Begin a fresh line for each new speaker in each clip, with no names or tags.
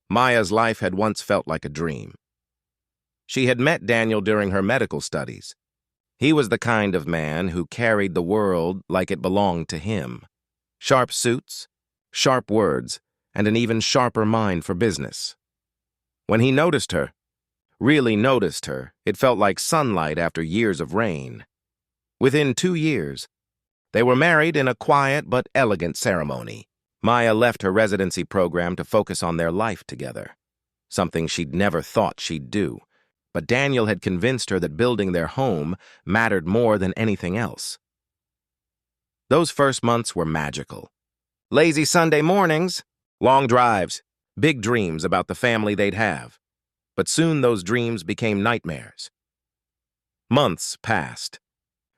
Maya's life had once felt like a dream. She had met Daniel during her medical studies. He was the kind of man who carried the world like it belonged to him. Sharp suits, sharp words, and an even sharper mind for business. When he noticed her, really noticed her, it felt like sunlight after years of rain. Within 2 years, they were married in a quiet but elegant ceremony. Maya left her residency program to focus on their life together, something she'd never thought she'd do. But Daniel had convinced her that building their home mattered more than anything else. Those first months were magical. Lazy Sunday mornings, long drives, big dreams about the family they'd have. But soon those dreams became nightmares. Months passed,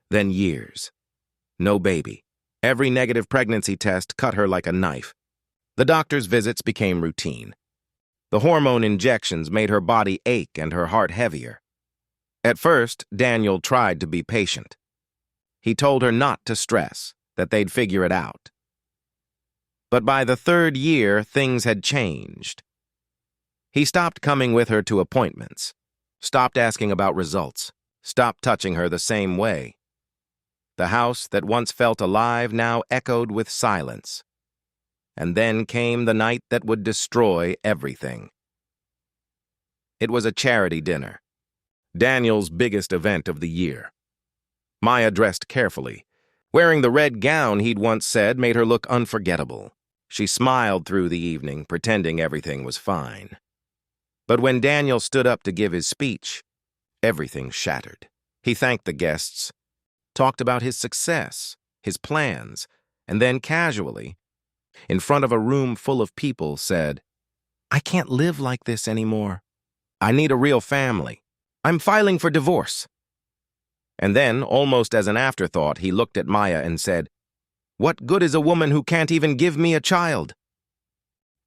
then years. No baby. Every negative pregnancy test cut her like a knife. The doctor's visits became routine. The hormone injections made her body ache and her heart heavier. At first, Daniel tried to be patient. He told her not to stress, that they'd figure it out. But by the 3rd year, things had changed. He stopped coming with her to appointments, stopped asking about results, stopped touching her the same way. The house that once felt alive now echoed with silence. And then came the night that would destroy everything. It was a charity dinner, Daniel's biggest event of the year. Maya dressed carefully. Wearing the red gown he'd once said made her look unforgettable. She smiled through the evening, pretending everything was fine. But when Daniel stood up to give his speech, everything shattered. He thanked the guests, talked about his success, his plans, and then casually, in front of a room full of people, said, "I can't live like this anymore. I need a real family. I'm filing for divorce." And then, almost as an afterthought, he looked at Maya and said, "What good is a woman who can't even give me a child?"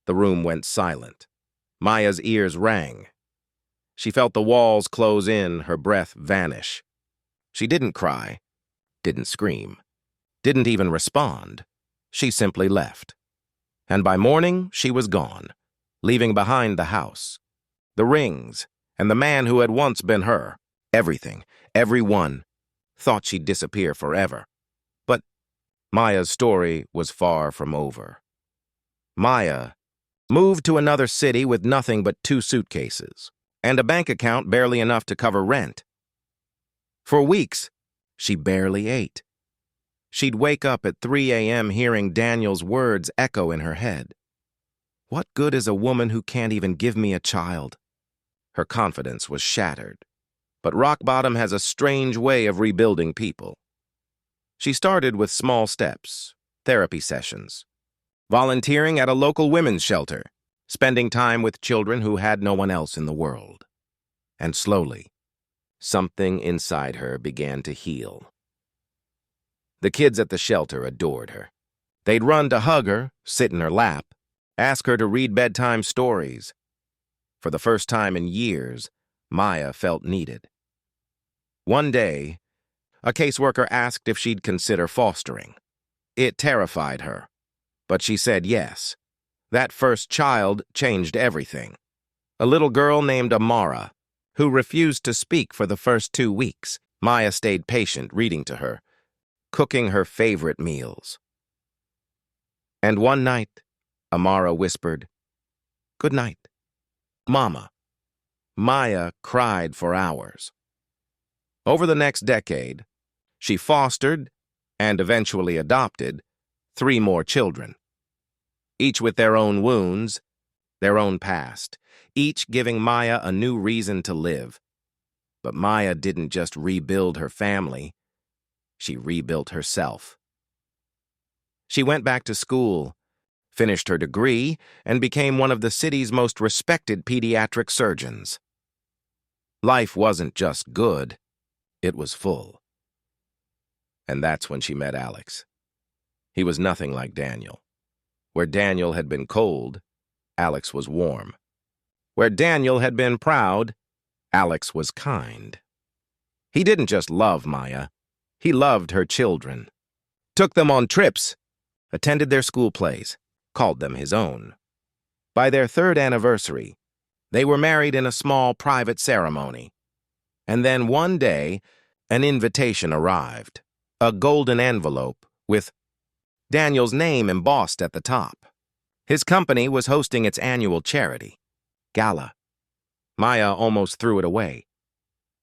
The room went silent. Maya's ears rang. She felt the walls close in, her breath vanish. She didn't cry, didn't scream, didn't even respond. She simply left. And by morning, she was gone, leaving behind the house, the rings, and the man who had once been her. Everything, everyone, thought she'd disappear forever. But Maya's story was far from over. Maya moved to another city with nothing but 2 suitcases and a bank account barely enough to cover rent. For weeks, she barely ate. She'd wake up at 3 a.m. hearing Daniel's words echo in her head. "What good is a woman who can't even give me a child?" Her confidence was shattered. But rock bottom has a strange way of rebuilding people. She started with small steps, therapy sessions, volunteering at a local women's shelter, spending time with children who had no one else in the world. And slowly, something inside her began to heal. The kids at the shelter adored her. They'd run to hug her, sit in her lap, ask her to read bedtime stories. For the first time in years, Maya felt needed. One day, a caseworker asked if she'd consider fostering. It terrified her, but she said yes. That first child changed everything. A little girl named Amara, who refused to speak for the first 2 weeks. Maya stayed patient, reading to her, cooking her favorite meals. And one night, Amara whispered, "Good night, Mama." Maya cried for hours. Over the next decade, she fostered, and eventually adopted, 3 more children. Each with their own wounds, their own past, each giving Maya a new reason to live. But Maya didn't just rebuild her family, she rebuilt herself. She went back to school, finished her degree, and became one of the city's most respected pediatric surgeons. Life wasn't just good, it was full. And that's when she met Alex. He was nothing like Daniel. Where Daniel had been cold, Alex was warm. Where Daniel had been proud, Alex was kind. He didn't just love Maya, he loved her children. Took them on trips, attended their school plays, called them his own. By their third anniversary, they were married in a small private ceremony. And then one day, an invitation arrived, a golden envelope with Daniel's name embossed at the top. His company was hosting its annual charity, gala. Maya almost threw it away.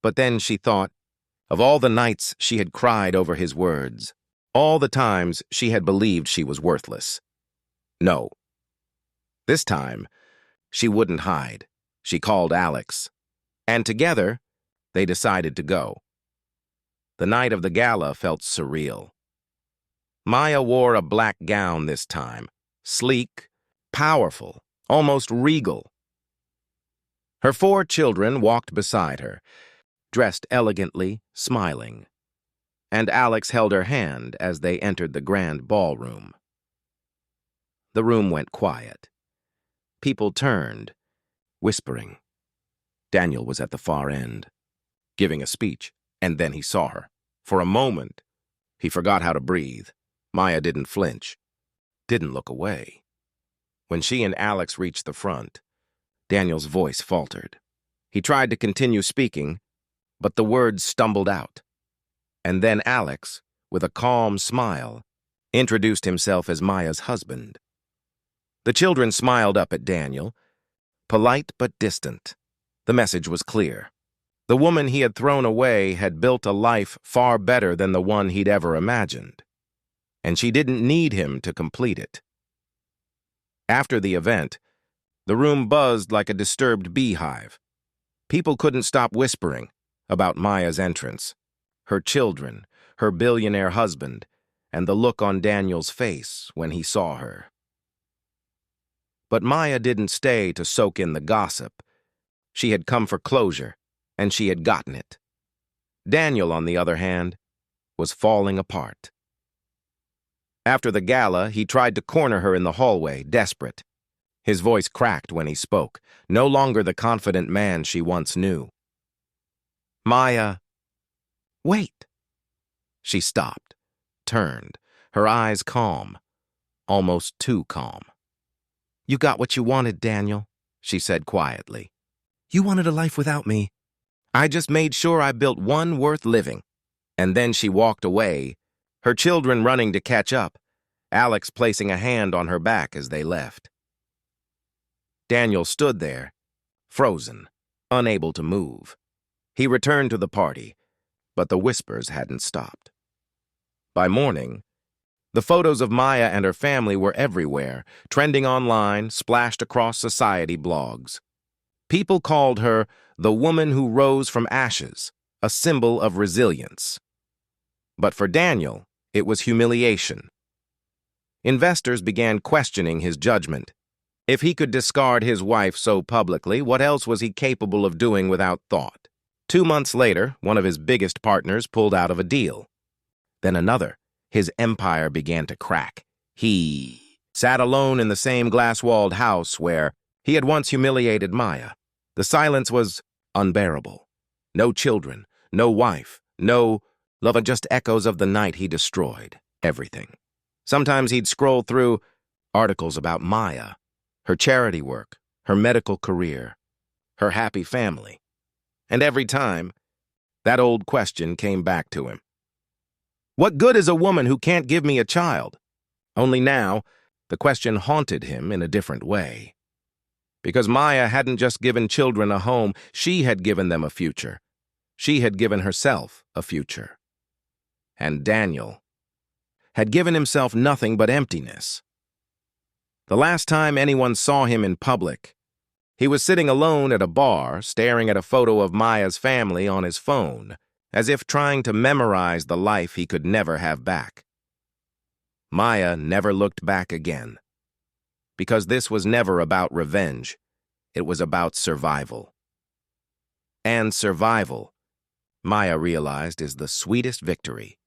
But then she thought of all the nights she had cried over his words, all the times she had believed she was worthless. No. This time, she wouldn't hide. She called Alex. And together, they decided to go. The night of the gala felt surreal. Maya wore a black gown this time, sleek, powerful, almost regal. Her 4 children walked beside her, dressed elegantly, smiling. And Alex held her hand as they entered the grand ballroom. The room went quiet. People turned, whispering. Daniel was at the far end, giving a speech, and then he saw her. For a moment, he forgot how to breathe. Maya didn't flinch, didn't look away. When she and Alex reached the front, Daniel's voice faltered. He tried to continue speaking, but the words stumbled out. And then Alex, with a calm smile, introduced himself as Maya's husband. The children smiled up at Daniel, polite but distant. The message was clear. The woman he had thrown away had built a life far better than the one he'd ever imagined, and she didn't need him to complete it. After the event, the room buzzed like a disturbed beehive. People couldn't stop whispering about Maya's entrance, her children, her billionaire husband, and the look on Daniel's face when he saw her. But Maya didn't stay to soak in the gossip. She had come for closure, and she had gotten it. Daniel, on the other hand, was falling apart. After the gala, he tried to corner her in the hallway, desperate. His voice cracked when he spoke, no longer the confident man she once knew. Maya, wait. She stopped, turned, her eyes calm, almost too calm. You got what you wanted, Daniel, she said quietly. You wanted a life without me. I just made sure I built one worth living. And then she walked away, her children running to catch up, Alex placing a hand on her back as they left. Daniel stood there, frozen, unable to move. He returned to the party, but the whispers hadn't stopped. By morning, the photos of Maya and her family were everywhere, trending online, splashed across society blogs. People called her the woman who rose from ashes, a symbol of resilience. But for Daniel, it was humiliation. Investors began questioning his judgment. If he could discard his wife so publicly, what else was he capable of doing without thought? 2 months later, one of his biggest partners pulled out of a deal. Then another. His empire began to crack. He sat alone in the same glass-walled house where he had once humiliated Maya. The silence was unbearable. No children, no wife, no love, just echoes of the night he destroyed. Everything. Sometimes he'd scroll through articles about Maya, her charity work, her medical career, her happy family. And every time, that old question came back to him. What good is a woman who can't give me a child? Only now, the question haunted him in a different way. Because Maya hadn't just given children a home, she had given them a future. She had given herself a future. And Daniel had given himself nothing but emptiness. The last time anyone saw him in public, he was sitting alone at a bar, staring at a photo of Maya's family on his phone, as if trying to memorize the life he could never have back. Maya never looked back again. Because this was never about revenge, it was about survival. And survival, Maya realized, is the sweetest victory.